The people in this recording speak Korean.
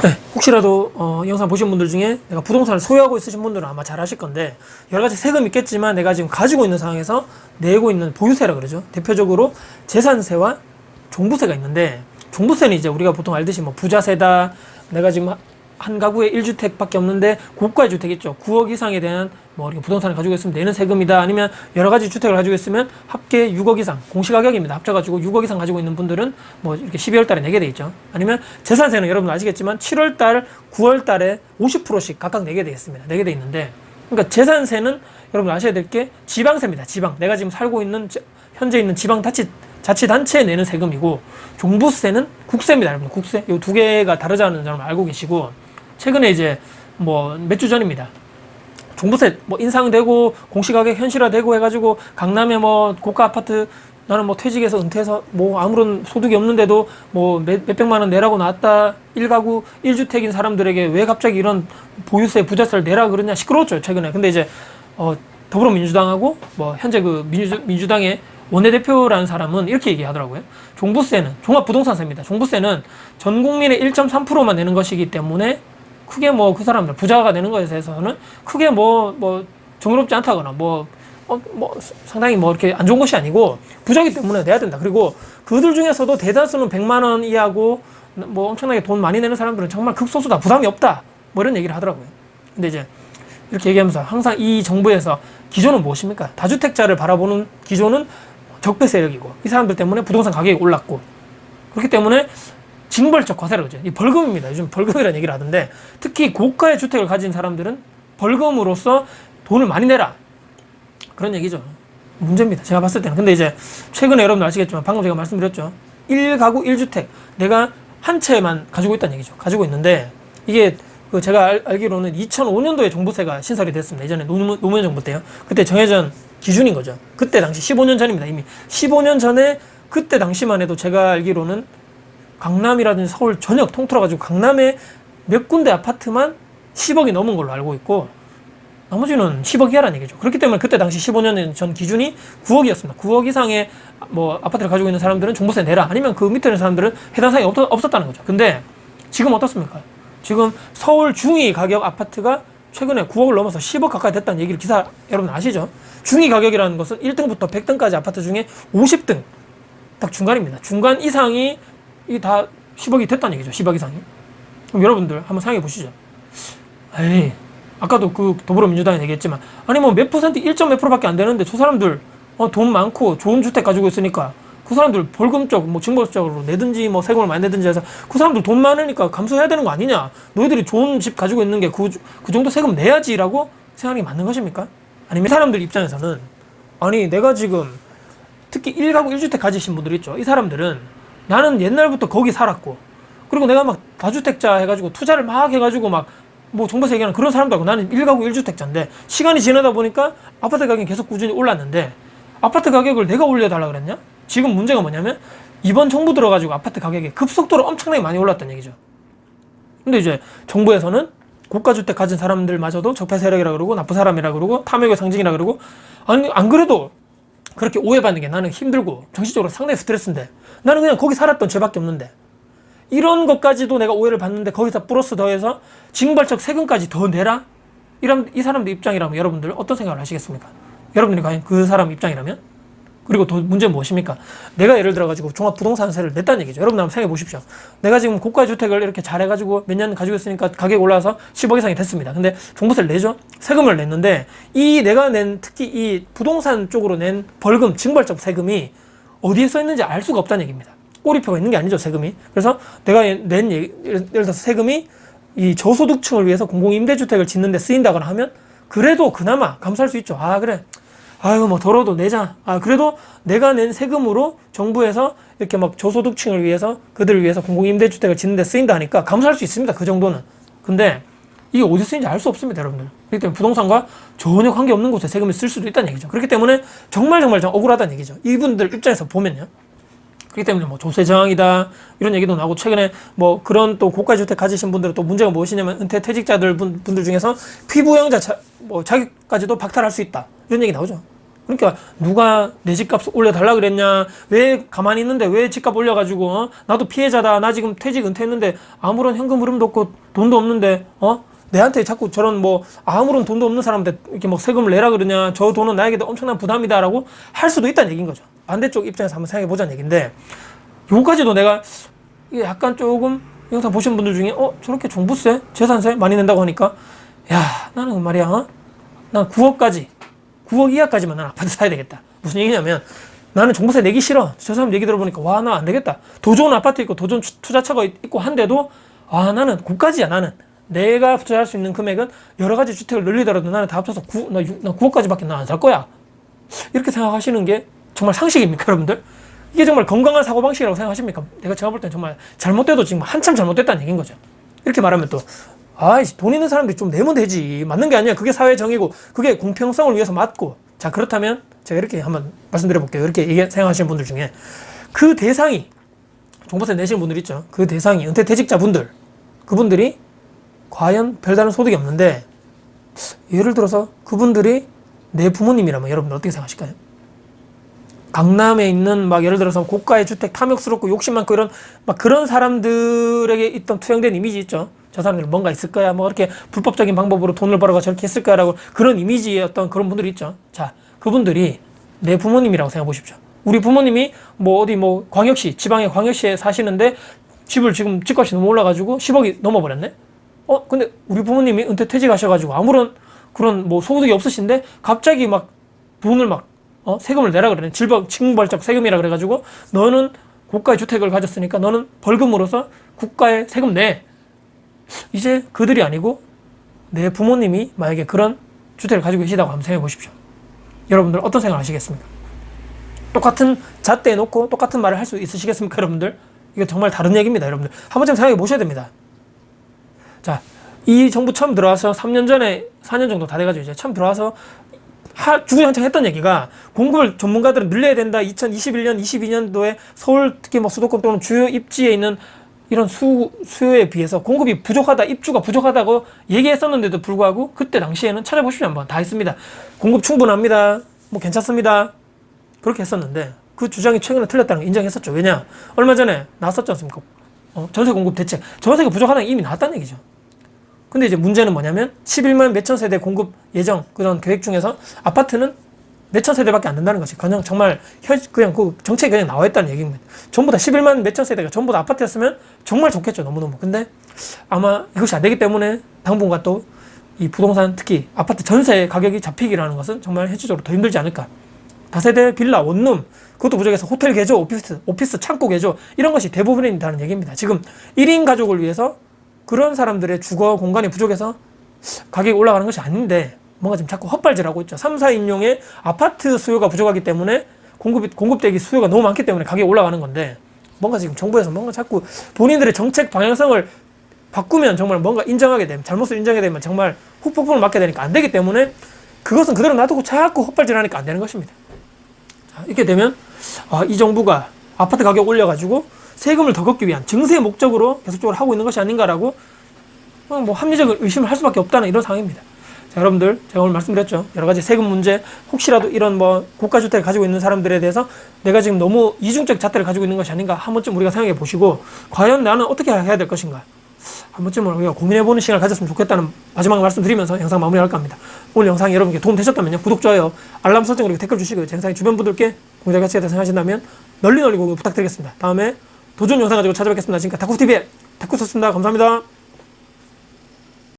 네, 혹시라도 영상 보신 분들 중에 내가 부동산을 소유하고 있으신 분들은 아마 잘 아실 건데, 여러 가지 세금이 있겠지만 내가 지금 가지고 있는 상황에서 내고 있는 보유세라 그러죠. 대표적으로 재산세와 종부세가 있는데, 종부세는 이제 우리가 보통 알듯이 뭐 부자세다, 내가 지금 한 가구에 1주택밖에 없는데 고가의 주택 있죠. 9억 이상에 대한 뭐 이렇게 부동산을 가지고 있으면 내는 세금이다. 아니면 여러 가지 주택을 가지고 있으면 합계 6억 이상, 공시가격입니다. 합쳐가지고 6억 이상 가지고 있는 분들은 뭐 이렇게 12월 달에 내게 돼 있죠. 아니면 재산세는 여러분 아시겠지만 7월 달, 9월 달에 50%씩 각각 내게 돼 있습니다. 내게 돼 있는데, 그러니까 재산세는 여러분 아셔야 될 게 지방세입니다. 지방. 내가 지금 살고 있는 현재 있는 자치단체에 내는 세금이고, 종부세는 국세입니다. 여러분 국세. 이 두 개가 다르다는 점을 알고 계시고, 최근에 이제 뭐 몇 주 전입니다. 종부세 뭐 인상되고 공시가격 현실화되고 해가지고 강남에 뭐 고가 아파트, 나는 뭐 퇴직해서 은퇴해서 뭐 아무런 소득이 없는데도 뭐 몇백만 원 내라고 나왔다, 1가구 1주택인 사람들에게 왜 갑자기 이런 보유세 부자세를 내라 그러냐, 시끄러웠죠 최근에. 근데 이제 더불어민주당하고 뭐 현재 그 민주당의 원내대표라는 사람은 이렇게 얘기하더라고요. 종부세는 종합부동산세입니다. 종부세는 전 국민의 1.3%만 내는 것이기 때문에 크게 뭐 그 사람들 부자가 되는 것에 대해서는 크게 뭐 정의롭지 않다거나 뭐 상당히 뭐 이렇게 안 좋은 것이 아니고, 부자기 때문에 내야 된다. 그리고 그들 중에서도 대다수는 100만 원 이하고 뭐 엄청나게 돈 많이 내는 사람들은 정말 극소수다, 부담이 없다, 뭐 이런 얘기를 하더라고요. 근데 이제 이렇게 얘기하면서 항상 이 정부에서 기조는 무엇입니까? 다주택자를 바라보는 기조는 적폐 세력이고, 이 사람들 때문에 부동산 가격이 올랐고, 그렇기 때문에 징벌적 과세라고 하죠. 이 벌금입니다. 요즘 벌금이라는 얘기를 하던데, 특히 고가의 주택을 가진 사람들은 벌금으로서 돈을 많이 내라, 그런 얘기죠. 문제입니다, 제가 봤을 때는. 근데 이제 최근에 여러분 아시겠지만 방금 제가 말씀드렸죠. 1가구 1주택 내가 한 채만 가지고 있다는 얘기죠. 가지고 있는데, 이게 그 제가 알기로는 2005년도에 종부세가 신설이 됐습니다. 예전에 노무현 정부 때요. 그때 정해진 기준인 거죠. 그때 당시 15년 전입니다. 이미 15년 전에, 그때 당시만 해도 제가 알기로는 강남이라든지 서울 전역 통틀어가지고 강남에 몇 군데 아파트만 10억이 넘은 걸로 알고 있고, 나머지는 10억 이하라는 얘기죠. 그렇기 때문에 그때 당시 15년 전 기준이 9억이었습니다. 9억 이상의 뭐 아파트를 가지고 있는 사람들은 종부세 내라, 아니면 그 밑에 있는 사람들은 해당 사항이 없었다는 거죠. 근데 지금 어떻습니까? 지금 서울 중위 가격 아파트가 최근에 9억을 넘어서 10억 가까이 됐다는 얘기를 기사 여러분 아시죠? 중위 가격이라는 것은 1등부터 100등까지 아파트 중에 50등 딱 중간입니다. 중간 이상이 다 10억이 됐다는 얘기죠. 10억 이상이. 그럼 여러분들 한번 생각해 보시죠. 에이, 아까도 그 더불어민주당이 얘기했지만, 아니 뭐 몇 퍼센트, 1.몇 %밖에 안 되는데 저 사람들 돈 많고 좋은 주택 가지고 있으니까 그 사람들 벌금적 뭐 징벌적으로 내든지 뭐 세금을 많이 내든지 해서 그 사람들 돈 많으니까 감수해야 되는 거 아니냐, 너희들이 좋은 집 가지고 있는 게 그 정도 세금 내야지라고 생각이 맞는 것입니까? 아니면 사람들 입장에서는, 아니 내가 지금 특히 1가구 1주택 가지신 분들 있죠. 이 사람들은 나는 옛날부터 거기 살았고, 그리고 내가 막 다주택자 해가지고 투자를 막 해가지고 막 뭐 정부에서 얘기하는 그런 사람도 아니고, 나는 1가구 1주택자인데 시간이 지나다 보니까 아파트 가격이 계속 꾸준히 올랐는데, 아파트 가격을 내가 올려달라 그랬냐? 지금 문제가 뭐냐면 이번 정부 들어가지고 아파트 가격이 급속도로 엄청나게 많이 올랐다는 얘기죠. 근데 이제 정부에서는 고가주택 가진 사람들마저도 적폐 세력이라 그러고 나쁜 사람이라 그러고 탐욕의 상징이라 그러고, 아니 안 그래도 그렇게 오해받는 게 나는 힘들고 정신적으로 상당히 스트레스인데, 나는 그냥 거기 살았던 죄밖에 없는데, 이런 것까지도 내가 오해를 받는데 거기서 플러스 더해서 징벌적 세금까지 더 내라? 이 사람들 입장이라면 여러분들 어떤 생각을 하시겠습니까? 여러분들이 과연 그 사람 입장이라면? 그리고 더 문제는 무엇입니까? 내가 예를 들어가지고 종합부동산세를 냈다는 얘기죠. 여러분 한번 생각해 보십시오. 내가 지금 고가 주택을 이렇게 잘 해가지고 몇 년 가지고 있으니까 가격이 올라와서 10억 이상이 됐습니다. 근데 종부세를 내죠? 세금을 냈는데, 내가 낸, 특히 이 부동산 쪽으로 낸 벌금, 징벌적 세금이 어디에 써 있는지 알 수가 없다는 얘기입니다. 꼬리표가 있는 게 아니죠, 세금이. 그래서 내가 낸, 예를 들어서 세금이 이 저소득층을 위해서 공공임대주택을 짓는 데 쓰인다거나 하면 그래도 그나마 감수할 수 있죠. 아, 그래. 아유, 뭐, 더러도 내자. 아, 그래도 내가 낸 세금으로 정부에서 이렇게 막 저소득층을 위해서, 그들을 위해서 공공임대주택을 짓는 데 쓰인다 하니까 감수할 수 있습니다. 그 정도는. 근데 이게 어디 쓰인지 알 수 없습니다, 여러분들. 그렇기 때문에 부동산과 전혀 관계없는 곳에 세금을 쓸 수도 있다는 얘기죠. 그렇기 때문에 정말 억울하다는 얘기죠. 이분들 입장에서 보면요. 그렇기 때문에 뭐 조세 저항이다 이런 얘기도 나오고, 최근에 뭐 그런 또 고가주택 가지신 분들은 또 문제가 무엇이냐면 은퇴 퇴직자들 분들 중에서 피부양자 뭐 자격까지도 박탈할 수 있다 이런 얘기 나오죠. 그러니까 누가 내 집값 올려달라 그랬냐, 왜 가만히 있는데 왜 집값 올려가지고 나도 피해자다, 나 지금 퇴직 은퇴했는데 아무런 현금 흐름도 없고 돈도 없는데 내한테 자꾸 저런 뭐 아무런 돈도 없는 사람한테 이렇게 뭐 세금을 내라 그러냐, 저 돈은 나에게도 엄청난 부담이다라고 할 수도 있다는 얘기인 거죠. 반대쪽 입장에서 한번 생각해 보자는 얘기인데, 요까지도 내가 이게 약간 조금 영상 보신 분들 중에 저렇게 종부세, 재산세 많이 낸다고 하니까 야, 나는 말이야, 난 9억 이하까지만 난 아파트 사야 되겠다. 무슨 얘기냐면, 나는 종부세 내기 싫어. 저 사람 얘기 들어보니까 와, 나 안 되겠다. 더 좋은 아파트 있고 더 좋은 투자처가 있고 한데도 나는 9까지야. 나는 내가 투자할 수 있는 금액은 여러 가지 주택을 늘리더라도 나는 다 합쳐서 나 9억까지밖에 나 안 살 거야. 이렇게 생각하시는 게 정말 상식입니까, 여러분들? 이게 정말 건강한 사고방식이라고 생각하십니까? 제가 볼 때는 정말 잘못돼도 지금 한참 잘못됐다는 얘기인 거죠. 이렇게 말하면 또, 돈 있는 사람들이 좀 내면 되지. 맞는 게 아니야. 그게 사회 정의고, 그게 공평성을 위해서 맞고. 자, 그렇다면 제가 이렇게 한번 말씀드려 볼게요. 이렇게 생각하시는 분들 중에 그 대상이, 종부세 내시는 분들 있죠. 그 대상이 은퇴퇴직자분들, 그분들이 과연 별다른 소득이 없는데, 예를 들어서 그분들이 내 부모님이라면 여러분 어떻게 생각하실까요? 강남에 있는 예를 들어서 고가의 주택, 탐욕스럽고 욕심 많고 이런 그런 사람들에게 있던 투영된 이미지 있죠. 저 사람들은 뭔가 있을 거야, 이렇게 불법적인 방법으로 돈을 벌어가 저렇게 했을 거야라고, 그런 이미지의 어떤 그런 분들이 있죠. 자, 그분들이 내 부모님이라고 생각해 보십시오. 우리 부모님이 광역시, 지방의 광역시에 사시는데 집을 지금 집값이 너무 올라가지고 10억이 넘어버렸네? 근데 우리 부모님이 은퇴 퇴직하셔가지고 아무런 그런 소득이 없으신데 갑자기 돈을 세금을 내라 그러네. 징벌적 세금이라 그래가지고 너는 고가의 주택을 가졌으니까 너는 벌금으로서 국가에 세금 내. 이제 그들이 아니고 내 부모님이 만약에 그런 주택을 가지고 계시다고 한번 생각해 보십시오. 여러분들 어떤 생각을 하시겠습니까? 똑같은 잣대에 놓고 똑같은 말을 할 수 있으시겠습니까, 여러분들? 이거 정말 다른 얘기입니다, 여러분들. 한 번쯤 생각해 보셔야 됩니다. 자, 이 정부 처음 들어와서 3년 전에, 4년 정도 다 돼가지고 이제 처음 들어와서 주구장창 했던 얘기가, 공급을 전문가들은 늘려야 된다. 2021년, 22년도에 서울 특히 수도권 또는 주요 입지에 있는 이런 수요에 비해서 공급이 부족하다, 입주가 부족하다고 얘기했었는데도 불구하고 그때 당시에는 찾아보시면 한번 다 했습니다. 공급 충분합니다. 괜찮습니다. 그렇게 했었는데 그 주장이 최근에 틀렸다는 걸 인정했었죠. 왜냐? 얼마 전에 나왔었지 않습니까? 전세 공급 대책. 전세가 부족하다는 게 이미 나왔다는 얘기죠. 근데 이제 문제는 뭐냐면 11만 몇천 세대 공급 예정 그런 계획 중에서 아파트는 몇천 세대밖에 안 된다는 것이 그냥 정말 그냥 그 정책이 그냥 나와 있다는 얘기입니다. 전부 다 11만 몇천 세대가 전부 다 아파트였으면 정말 좋겠죠. 너무너무. 근데 아마 이것이 안 되기 때문에 당분간 또 이 부동산, 특히 아파트 전세 가격이 잡히기라는 것은 정말 현실적으로 더 힘들지 않을까. 다세대 빌라, 원룸, 그것도 부족해서 호텔 개조, 오피스 창고 개조, 이런 것이 대부분이라는 얘기입니다. 지금 1인 가족을 위해서 그런 사람들의 주거 공간이 부족해서 가격이 올라가는 것이 아닌데 뭔가 지금 자꾸 헛발질하고 있죠. 3, 4인용의 아파트 수요가 부족하기 때문에 공급되기 수요가 너무 많기 때문에 가격이 올라가는 건데, 뭔가 지금 정부에서 뭔가 자꾸 본인들의 정책 방향성을 바꾸면 정말 뭔가 인정하게 되면, 잘못을 인정하게 되면 정말 후폭풍을 맞게 되니까 안 되기 때문에 그것은 그대로 놔두고 자꾸 헛발질하니까 안 되는 것입니다. 자, 이렇게 되면 이 정부가 아파트 가격 올려가지고 세금을 더 걷기 위한 증세 목적으로 계속적으로 하고 있는 것이 아닌가라고 합리적인 의심을 할 수밖에 없다는 이런 상황입니다. 자, 여러분들, 제가 오늘 말씀드렸죠. 여러 가지 세금 문제, 혹시라도 이런 고가주택을 가지고 있는 사람들에 대해서 내가 지금 너무 이중적 잣대를 가지고 있는 것이 아닌가 한 번쯤 우리가 생각해 보시고, 과연 나는 어떻게 해야 될 것인가 한 번쯤은 우리가 고민해보는 시간을 가졌으면 좋겠다는 마지막 말씀드리면서 영상 마무리할까 합니다. 오늘 영상이 여러분께 도움 되셨다면요, 구독, 좋아요, 알람 설정, 그리고 댓글 주시고요. 제 영상이 주변 분들께 공유될 가치가 있다고 생각하신다면 널리 공유 부탁드리겠습니다. 다음에 도전 영상 가지고 찾아뵙겠습니다. 지금까지 다쿠TV의 다쿠였습니다. 감사합니다.